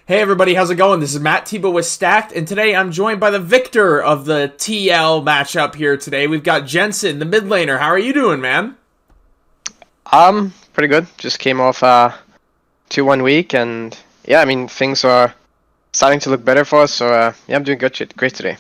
Hey everybody, how's it going? This is Matt Tebow with Stacked, and today I'm joined by the victor of the TL matchup here today. We've got Jensen, the mid laner. How are you doing, man? Pretty good. Just came off 2-1 week, and yeah, I mean things are starting to look better for us. So yeah, I'm doing great today.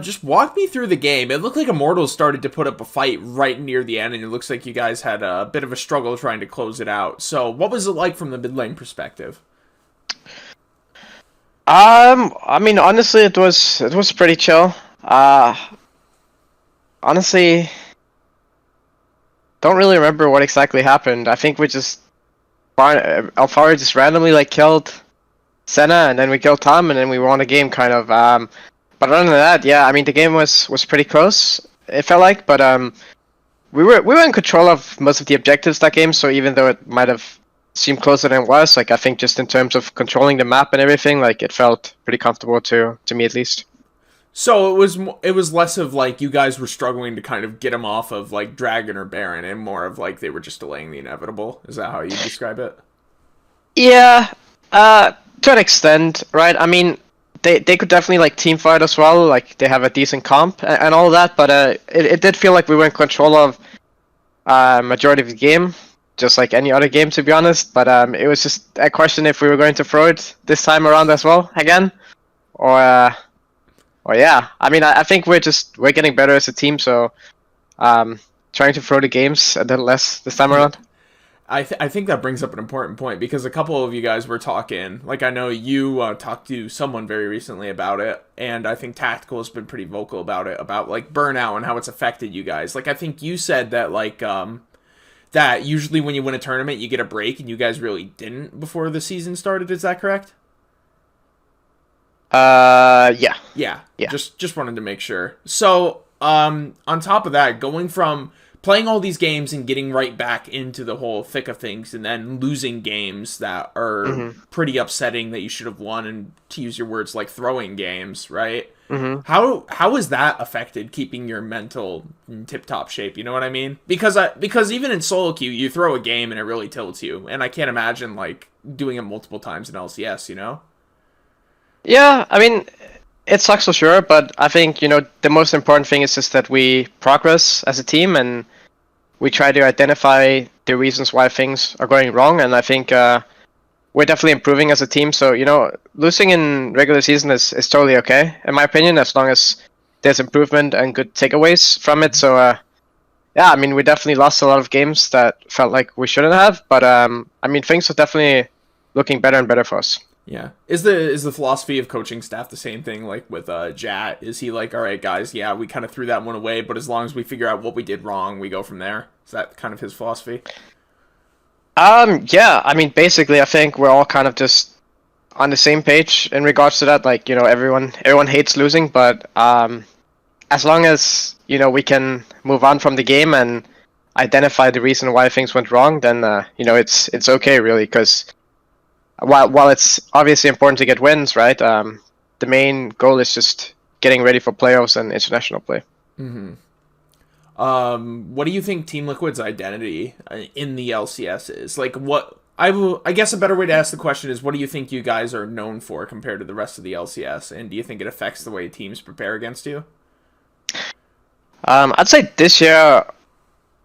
Just walk me through the game. It looked like Immortals started to put up a fight right near the end, and it looks like you guys had a bit of a struggle trying to close it out. So, what was it like from the mid lane perspective? I mean honestly, it was pretty chill. Honestly, don't really remember what exactly happened. I think we just Alfaro just randomly like killed Senna, and then we killed Tom, and then we won the game kind of. But other than that, yeah, I mean the game was pretty close. It felt like, but we were in control of most of the objectives that game. So even though it might have seemed closer than it was, like I think just in terms of controlling the map and everything, like it felt pretty comfortable to me at least. So it was less of like you guys were struggling to kind of get them off of like Dragon or Baron, and more of like they were just delaying the inevitable. Is that how you describe it? Yeah, to an extent, right? I mean, they could definitely like team fight as well. Like they have a decent comp and all of that, but it did feel like we were in control of majority of the game, just like any other game, to be honest. But it was just a question if we were going to throw it this time around as well again, or yeah. I mean, I think we're getting better as a team, so trying to throw the games a little less this time around. I think that brings up an important point because a couple of you guys were talking. Like I know you talked to someone very recently about it, and I think Tactical has been pretty vocal about it, about like burnout and how it's affected you guys. Like I think you said that like that usually when you win a tournament you get a break, and you guys really didn't before the season started. Is that correct? Yeah. Yeah. Yeah. Just wanted to make sure. So, on top of that, going from playing all these games and getting right back into the whole thick of things, and then losing games that are pretty upsetting that you should have won, and to use your words, like throwing games, right? How has that affected keeping your mental in tip-top shape? You know what I mean? Because even in solo queue, you throw a game and it really tilts you, and I can't imagine like doing it multiple times in LCS. You know? Yeah, I mean, it sucks for sure, but I think, the most important thing is just that we progress as a team and we try to identify the reasons why things are going wrong. And I think we're definitely improving as a team. So, losing in regular season is totally okay, in my opinion, as long as there's improvement and good takeaways from it. So, yeah, I mean, we definitely lost a lot of games that felt like we shouldn't have. But, I mean, things are definitely looking better and better for us. Yeah. Is the philosophy of coaching staff the same thing like with Jat? Is he like, all right, guys, yeah, we kind of threw that one away, but as long as we figure out what we did wrong, we go from there? Is that kind of his philosophy? Yeah, I mean, basically, I think we're all kind of just on the same page in regards to that. Like, everyone hates losing, but as long as, we can move on from the game and identify the reason why things went wrong, then, it's okay, really, because while it's obviously important to get wins, right? The main goal is just getting ready for playoffs and international play. What do you think Team Liquid's identity in the LCS is? Like, I guess a better way to ask the question is, what do you think you guys are known for compared to the rest of the LCS, and do you think it affects the way teams prepare against you? I'd say this year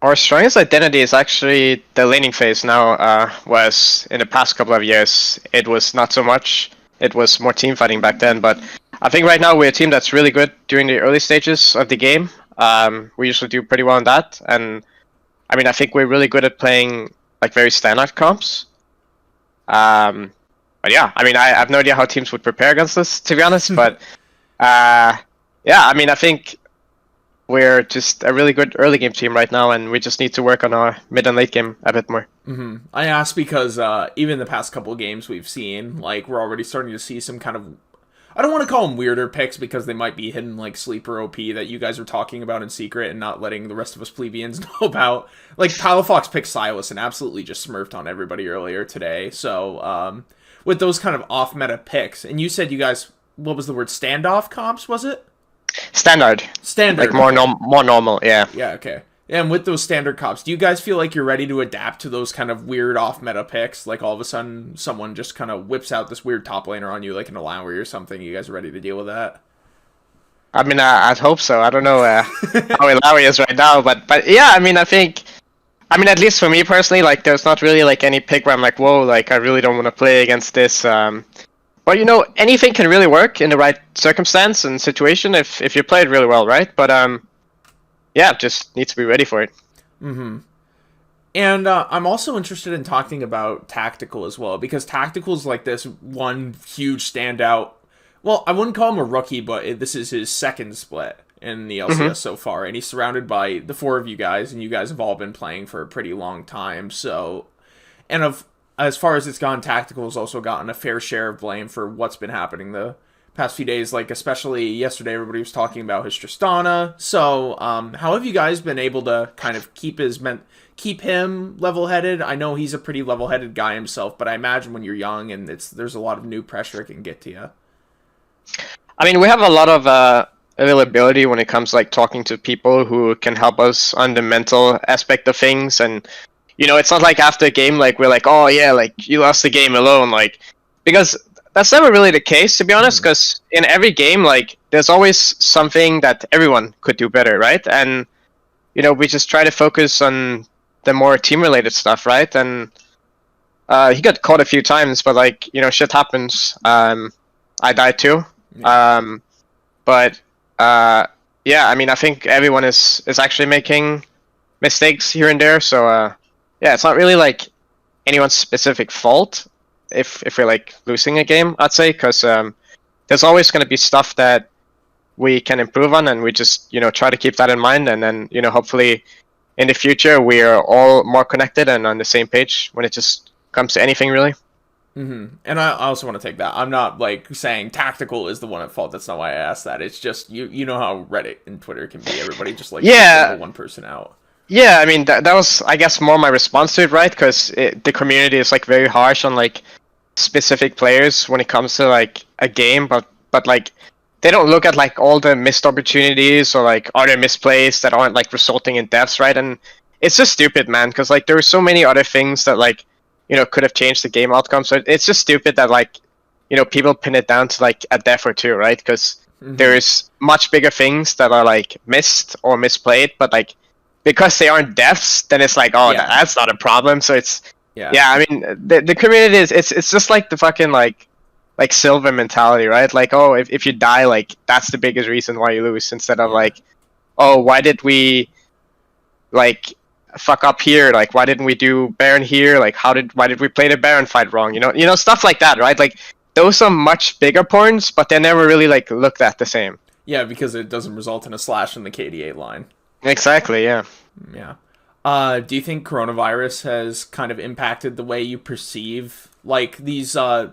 our strongest identity is actually the laning phase now, whereas in the past couple of years it was not so much. It was more team fighting back then, but I think right now we're a team that's really good during the early stages of the game. We usually do pretty well on that, and I mean I think we're really good at playing like very standard comps. But yeah, I mean I have no idea how teams would prepare against this, to be honest, but yeah, I mean I think we're just a really good early game team right now, and we just need to work on our mid and late game a bit more. I asked because even the past couple games we've seen, like we're already starting to see some kind of, I don't want to call them weirder picks because they might be hidden like sleeper OP that you guys are talking about in secret and not letting the rest of us plebeians know about. Like Palafox picked Silas and absolutely just smurfed on everybody earlier today. So with those kind of off meta picks, and you said you guys, what was the word, standoff comps, was it? Standard. Standard. Like more normal, yeah. Yeah, okay. And with those standard cops, do you guys feel like you're ready to adapt to those kind of weird off-meta picks? Like all of a sudden someone just kind of whips out this weird top laner on you like an Alawi or something. You guys are ready to deal with that? I mean, I'd hope so. I don't know how Ilawi is right now, but yeah, I mean, at least for me personally, like, there's not really like any pick where I'm like, whoa, like, I really don't want to play against this. But you know, anything can really work in the right circumstance and situation if you play it really well, right? But yeah, just need to be ready for it. Mm-hmm. And I'm also interested in talking about tactical as well, because tactical is like this one huge standout. Well, I wouldn't call him a rookie, but this is his second split in the LCS so far, and he's surrounded by the four of you guys, and you guys have all been playing for a pretty long time. So, and as far as it's gone, tactical has also gotten a fair share of blame for what's been happening the past few days. Like especially yesterday, everybody was talking about his Tristana. So, how have you guys been able to kind of keep him level-headed? I know he's a pretty level-headed guy himself, but I imagine when you're young and there's a lot of new pressure it can get to you. I mean, we have a lot of availability when it comes to, like, talking to people who can help us on the mental aspect of things. And, you know, it's not like after a game, like, we're like, oh, yeah, like, you lost the game alone. Like, because that's never really the case, to be honest, because in every game, like, there's always something that everyone could do better, right? And, you know, we just try to focus on the more team-related stuff, right? And he got caught a few times, but, like, you know, shit happens. I died too. Yeah. Yeah, I mean, I think everyone is actually making mistakes here and there. So yeah, it's not really like anyone's specific fault if we're like losing a game, I'd say, because there's always going to be stuff that we can improve on, and we just, you know, try to keep that in mind, and then, you know, hopefully in the future we are all more connected and on the same page when it just comes to anything, really. Mm-hmm. And I also want to take that. I'm not like saying tactical is the one at fault. That's not why I asked that. It's just you know how Reddit and Twitter can be. Everybody just like single one person out. Yeah, I mean that was, I guess, more my response to it, right? Because the community is like very harsh on like specific players when it comes to like a game, but like they don't look at like all the missed opportunities or like other misplays that aren't like resulting in deaths, right? And it's just stupid, man, because like there are so many other things that like, you know, could have changed the game outcome. So it's just stupid that, like, you know, people pin it down to like a death or two, right? Because there's much bigger things that are like missed or misplayed, but like because they aren't deaths, then it's like, oh, that's not a problem. So it's I mean, the community is it's just like the fucking like silver mentality, right? Like, oh, if you die, like that's the biggest reason why you lose, instead of like, oh, why did we like fuck up here, like why didn't we do Baron here, like why did we play the Baron fight wrong, you know, stuff like that, right? Like those are much bigger points, but they're never really like looked at the same. Yeah, because it doesn't result in a slash in the KDA line. Exactly. Yeah. Do you think coronavirus has kind of impacted the way you perceive like these I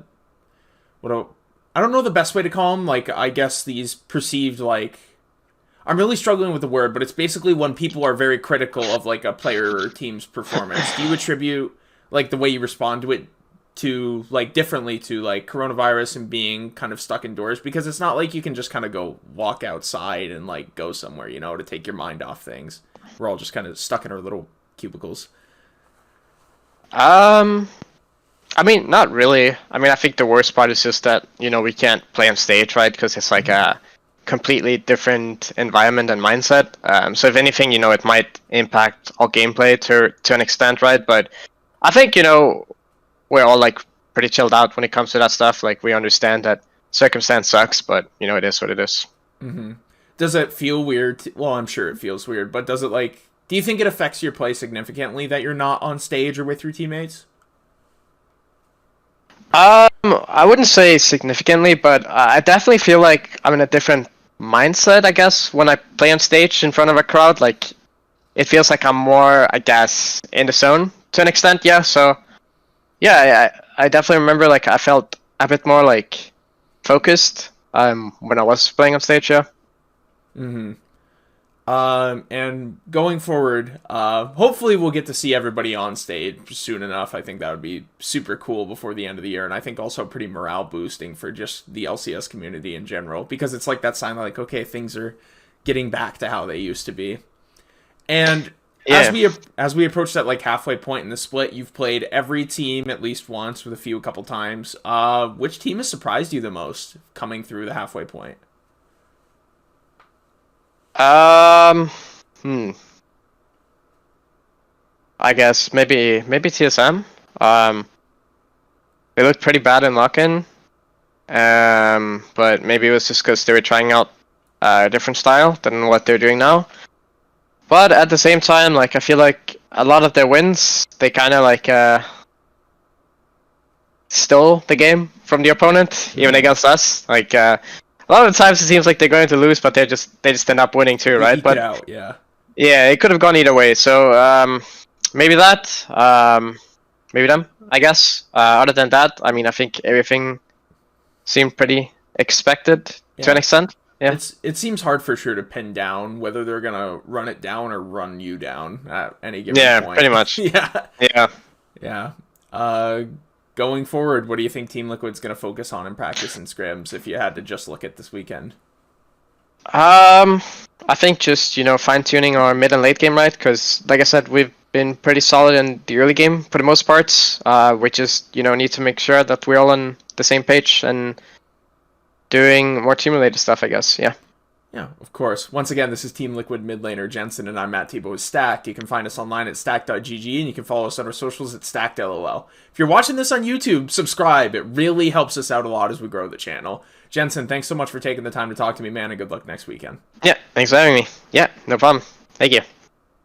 don't know the best way to call them, like I guess these perceived, like, I'm really struggling with the word, but it's basically when people are very critical of like a player or team's performance. Do you attribute like the way you respond to it to like differently to like coronavirus and being kind of stuck indoors? Because it's not like you can just kind of go walk outside and like go somewhere, you know, to take your mind off things. We're all just kind of stuck in our little cubicles. I mean, not really. I mean, I think the worst part is just that, you know, we can't play on stage, right? Because it's like a completely different environment and mindset. So if anything, you know, it might impact our gameplay to an extent, right? But I think, you know, we're all like pretty chilled out when it comes to that stuff. Like we understand that circumstance sucks, but you know, it is what it is. Mm-hmm. Does it feel weird? Well, I'm sure it feels weird, but does it like, do you think it affects your play significantly that you're not on stage or with your teammates? I wouldn't say significantly, but I definitely feel like I'm in a different mindset, I guess, when I play on stage in front of a crowd. Like it feels like I'm more, I guess, in the zone to an extent. Yeah. So yeah, I definitely remember like I felt a bit more like focused when I was playing on stage. Yeah. Mm-hmm. And going forward, hopefully we'll get to see everybody on stage soon enough. I think that would be super cool before the end of the year, and I think also pretty morale boosting for just the LCS community in general, because it's like that sign like, okay, things are getting back to how they used to be. And Yeah. as we approach that like halfway point in the split, you've played every team at least once, with a couple times. Which team has surprised you the most coming through the halfway point? Hmm. I guess maybe TSM. They looked pretty bad in lock-in. But maybe it was just because they were trying out a different style than what they're doing now. But at the same time, like I feel like a lot of their wins, they kind of like stole the game from the opponent, even against us. Like a lot of the times, it seems like they're going to lose, but they just end up winning too, right? But out, yeah, it could have gone either way. So maybe that, maybe them, I guess. Other than that, I mean, I think everything seemed pretty expected to an extent. Yeah. It seems hard for sure to pin down whether they're gonna run it down or run you down at any given point. Yeah, pretty much. Yeah. Going forward, what do you think Team Liquid's gonna focus on in practice and scrims if you had to just look at this weekend? I think just fine tuning our mid and late game, right? Because like I said, we've been pretty solid in the early game for the most parts. We just need to make sure that we're all on the same page and doing more team-related stuff, I guess. Yeah. Yeah, of course. Once again, this is Team Liquid mid laner Jensen, and I'm Matt Tebow with Stack. You can find us online at stack.gg, and you can follow us on our socials at StackedLOL. If you're watching this on YouTube, subscribe. It really helps us out a lot as we grow the channel. Jensen, thanks so much for taking the time to talk to me, man, and good luck next weekend. Yeah, thanks for having me. Yeah, no problem. Thank you.